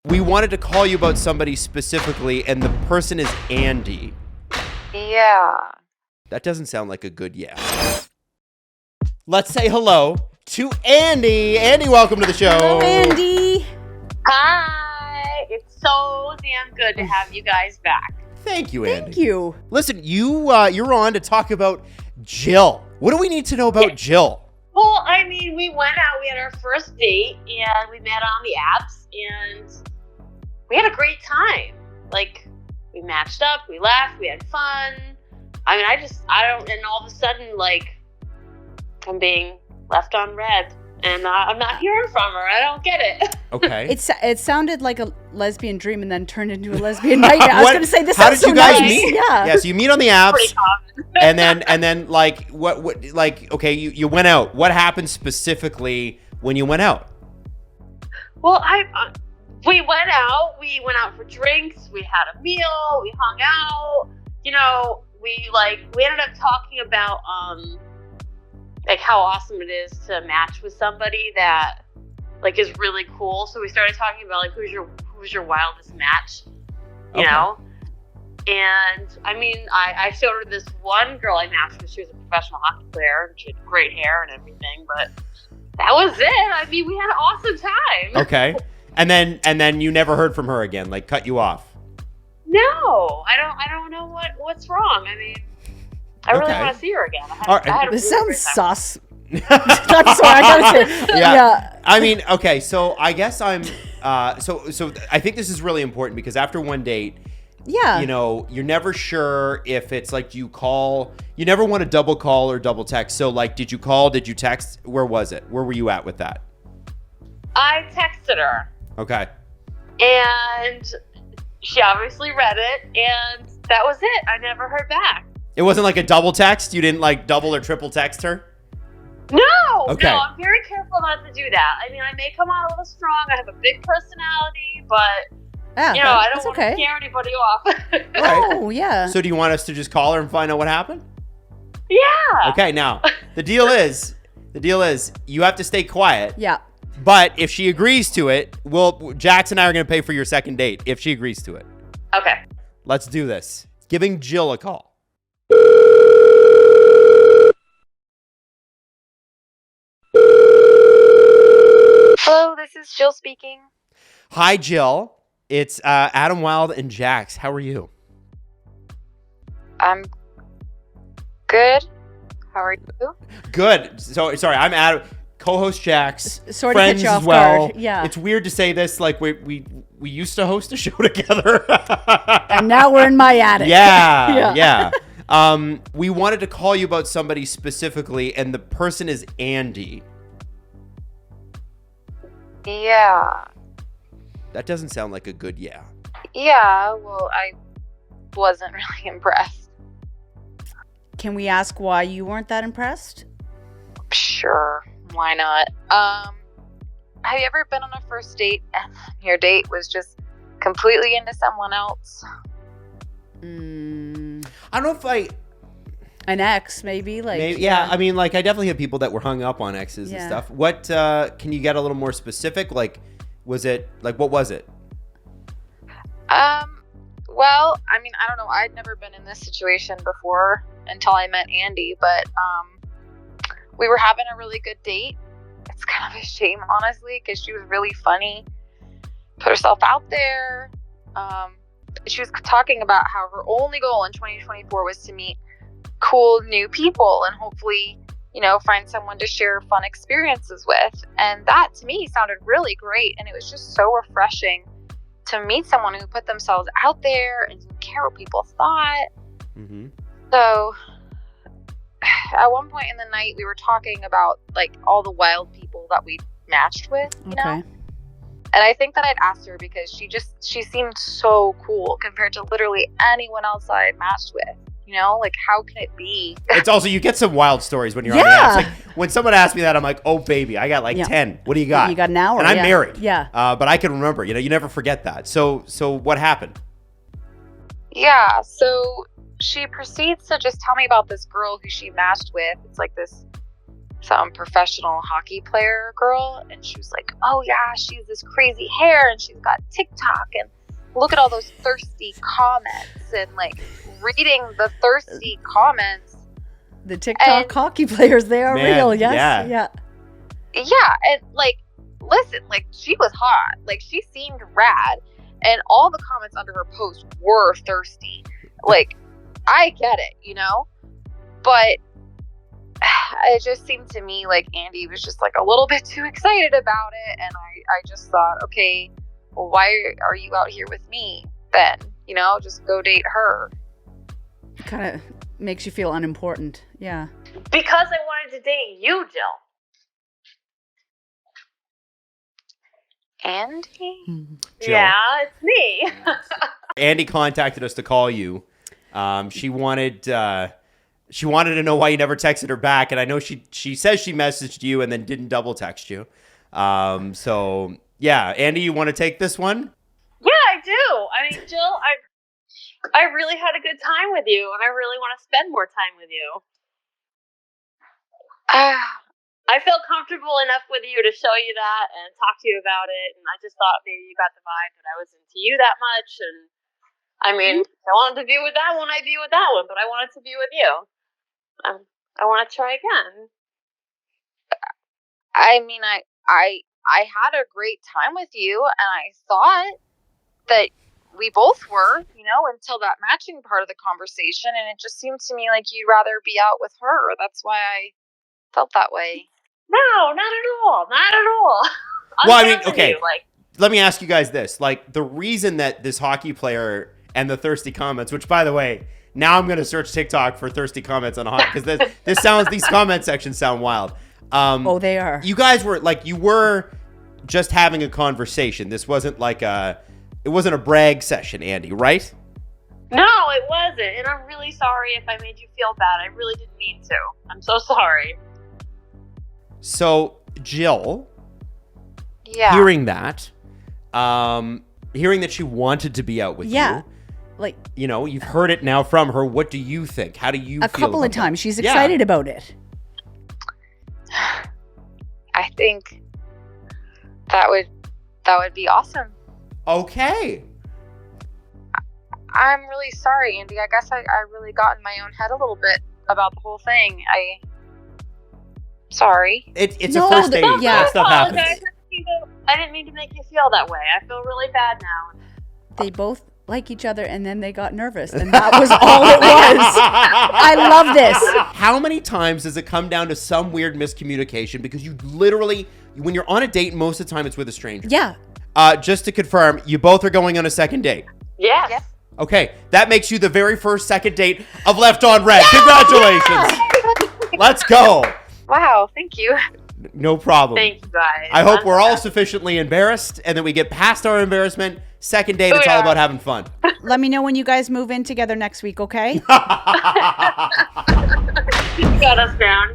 We wanted to call you about somebody specifically, and the person is Andy. Yeah. That doesn't sound like a good yeah. Let's say hello to Andy. Andy, welcome to the show. Hello, Andy. Hi. It's so damn good to have you guys back. Thank you, Andy. Thank you. Listen, you're on to talk about Jill. What do we need to know about Jill? Well, I mean, we went out, we had our first date, and we met on the apps, and we had a great time. Like, we matched up, we laughed, we had fun. I mean, and all of a sudden, like, I'm being left on red, and I'm not hearing from her. I don't get it. Okay. It sounded like a lesbian dream and then turned into a lesbian nightmare. I was going to say, this How sounds did you so guys nice. meet? Yeah. So you meet on the apps. Pretty common. and then like what like okay, you went out. What happened specifically when you went out? Well, we went out. We went out for drinks. We had a meal. We hung out. You know, we ended up talking about like how awesome it is to match with somebody that like is really cool. So we started talking about like who's your wildest match, you know. And I mean, I showed her this one girl I matched with. She was a professional hockey player, and she had great hair and everything. But that was it. I mean, we had an awesome time. Okay. And then you never heard from her again, like cut you off. No, I don't know what's wrong. I mean, I really want to see her again. This sounds sus. That's what I gotta say. Yeah. I mean, okay, so I guess I'm so I think this is really important because after one date, yeah, you know, you're never sure if it's like, do you call? You never want to double call or double text. So like, did you call? Did you text? Where was it? Where were you at with that? I texted her. Okay. And she obviously read it, and that was it. I never heard back. It wasn't like a double text? You didn't like double or triple text her? No, okay. No, I'm very careful not to do that. I mean, I may come out a little strong. I have a big personality, but you know, I don't want to scare anybody off. Oh, yeah. So do you want us to just call her and find out what happened? Yeah. Okay, now, the deal is you have to stay quiet. Yeah. But if she agrees to it, Jax and I are going to pay for your second date if she agrees to it. Okay. Let's do this. Giving Jill a call. Hello, this is Jill speaking. Hi, Jill. It's Adam Wilde and Jax. How are you? I'm good. How are you? Good. So sorry, I'm Adam. Co-host Jax. Sorry friends to catch you off as well. guard. Yeah. It's weird to say this. Like we used to host a show together. And now we're in my attic. Yeah. We wanted to call you about somebody specifically, and the person is Andy. Yeah. That doesn't sound like a good yeah. Yeah, well, I wasn't really impressed. Can we ask why you weren't that impressed? Sure. Why not? Have you ever been on a first date and your date was just completely into someone else? I don't know if an ex, maybe? yeah, I mean, like, I definitely have people that were hung up on exes and stuff. What, can you get a little more specific? Like, what was it? Well, I mean, I don't know. I'd never been in this situation before until I met Andy, but, we were having a really good date. It's kind of a shame, honestly, because she was really funny, put herself out there. She was talking about how her only goal in 2024 was to meet cool new people and hopefully, you know, find someone to share fun experiences with. And that to me sounded really great. And it was just so refreshing to meet someone who put themselves out there and didn't care what people thought. Mm-hmm. So at one point in the night, we were talking about like all the wild people that we matched with, you know? And I think that I'd asked her because she seemed so cool compared to literally anyone else I had matched with. You know, like how can it be? It's also, you get some wild stories when you're on the apps. Like when someone asks me that, I'm like, oh baby, I got like 10. What do you got? You got an hour. And I'm married. Yeah. But I can remember, you know, you never forget that. So what happened? Yeah. So she proceeds to just tell me about this girl who she matched with. It's like this some professional hockey player girl, and she was like, oh yeah, she's this crazy hair and she's got TikTok, and look at all those thirsty comments, and like reading the thirsty comments. The TikTok hockey players, they are Man, real. Yes. yeah. Yeah, and like, listen, like she was hot, like she seemed rad, and all the comments under her post were thirsty. Like, I get it, you know, but it just seemed to me like Andy was just like a little bit too excited about it, and I just thought, okay, well, why are you out here with me then? You know, just go date her. Kind of makes you feel unimportant. Yeah. Because I wanted to date you, Jill. Andy? Jill. Yeah, it's me. Andy contacted us to call you. She wanted to know why you never texted her back, and I know she says she messaged you and then didn't double text you. So yeah, Andy, you want to take this one? Yeah, I do. I mean, Jill, I really had a good time with you, and I really want to spend more time with you. I felt comfortable enough with you to show you that and talk to you about it, and I just thought maybe you got the vibe that I was into you that much, and I mean, if I wanted to be with that one, I'd be with that one, but I wanted to be with you. I want to try again. I mean, I had a great time with you, and I thought that we both were, you know, until that matching part of the conversation, and it just seemed to me like you'd rather be out with her. That's why I felt that way. No, not at all. Not at all. Well, I mean, telling okay. you, like, Let me ask you guys this. Like, the reason that this hockey player and the thirsty comments, which, by the way, now I'm going to search TikTok for thirsty comments on hockey, because these comment sections sound wild. Oh, they are. You guys were, like, you were just having a conversation. This wasn't like it wasn't a brag session, Andy, right? no, it wasn't, and I'm really sorry if I made you feel bad. I really didn't mean to. I'm so sorry. So, Jill, Yeah. hearing that she wanted to be out with you, Like you know, you've heard it now from her. What do you think? How do you a feel couple about of times. that? She's Yeah. excited about it. I think that would be awesome. Okay. I'm really sorry, Andy. I guess I really got in my own head a little bit about the whole thing. Sorry. It's No, a first date. yeah. That stuff happens. I didn't mean to make you feel that way. I feel really bad now. They both like each other, and then they got nervous, and that was all it was. I love this. How many times does it come down to some weird miscommunication? Because you literally, when you're on a date, most of the time it's with a stranger. Yeah. Just to confirm, you both are going on a second date. Yes. Yep. Okay, that makes you the very first second date of Left on Red. Congratulations. Let's go. Wow, thank you. No problem. Thank you, guys. I hope I'm we're all glad. sufficiently embarrassed and that we get past our embarrassment. Second date, it's all Yeah. about having fun. Let me know when you guys move in together next week, okay? You got us down.